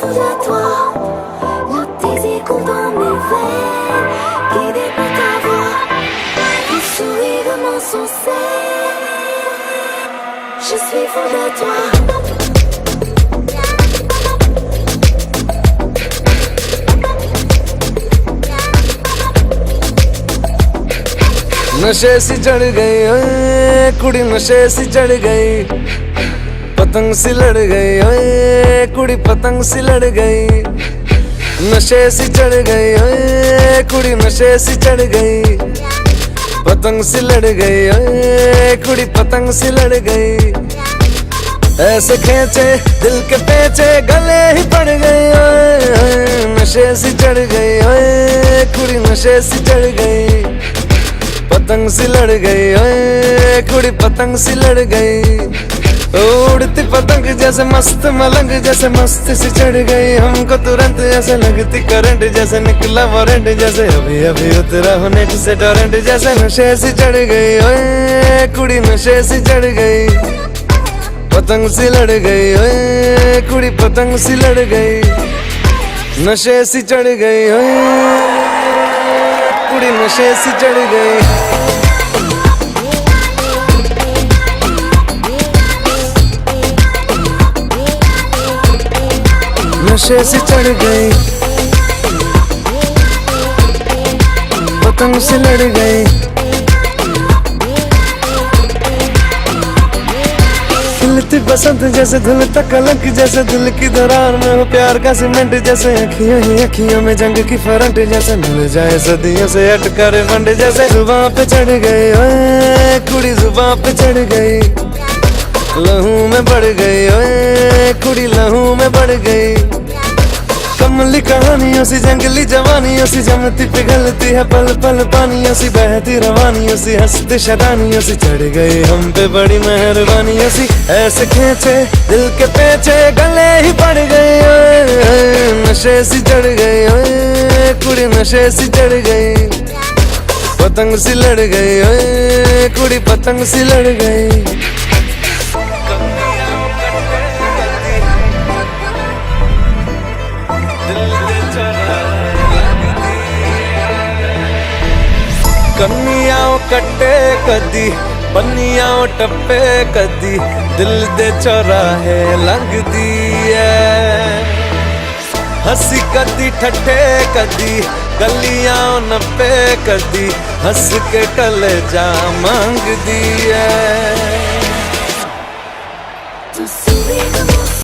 fou de toi. Le désir coule dans mes veines, guidé par ta voix. Le sourire de mon sensé, je suis fou de toi. नशे सी चढ़ गई ओए कुड़ी, नशे सी चढ़ गई, पतंग सी लड़ गई ओए कुड़ी, पतंग सी लड़ गई। नशे सी चढ़ गई ओए कुड़ी, नशे सी चढ़ गई, पतंग सी लड़ गई ओए कुड़ी, पतंग सी लड़ गई। ऐसे खींचे दिल के पेचे, गले ही पड़ गई ओए, नशे सी चढ़ गई ओए कुड़ी, नशे सी चढ़ गई, पतंग सी लड़ गई ओए कुड़ी, पतंग सी लड़ गई। उड़ती पतंग जैसे मस्त मलंग, जैसे मस्त सी चढ़ गई हमको तुरंत, जैसे लगती करंट, जैसे निकला वारंट, जैसे अभी अभी उतरा हो नेट से टोरेंट। जैसे नशे सी चढ़ गई ओए कुड़ी, नशे सी चढ़ गई, पतंग सी लड़ गई ओए कुड़ी, पतंग सी लड़ गई। नशे सी चढ़ गई ओए कुड़ी, नशे सी चढ़ गई। नशे सी चढ़ गई, पतंग सी लड़ गई। खिलती बसंत जैसे धुलता कलंक, जैसे दिल की दरार में हो प्यार का सीमेंट, जैसे अखियों ही अखियों में जंग की फरंट, जैसे मिल जाए सदियों से अटका रे फंड। जैसे जुबां पे चढ़ गई ओए कुड़ी, जुबां पे चढ़ गई, लहू में बढ़ गई ओए कुड़ी, लहू में बढ़ गई। कमली कहानियों सी, जंगली जवानियों सी, जमती पिघलती है पल पल पानियों सी, बहती रवानियों सी, हंसती शरानियों सी, चढ़ गई हम पे बड़ी मेहरबानियों सी। ऐसे खींचे दिल के पेचे, गले ही पड़ गई ओए, नशे सी चढ़ गई ओए कुड़ी, नशे सी चढ़ गई, पतंग सी लड़ गई ओए कुड़ी, पतंग सी लड़ गई। कन्नियां कट्टे कदी, बन्नियां टप्पे कदी, दिल दे चौराहे लंघदी है। हंसी कदी ठट्ठे कदी, गलियां नप्पे कदी, हंस के कलेजा मांगदी है।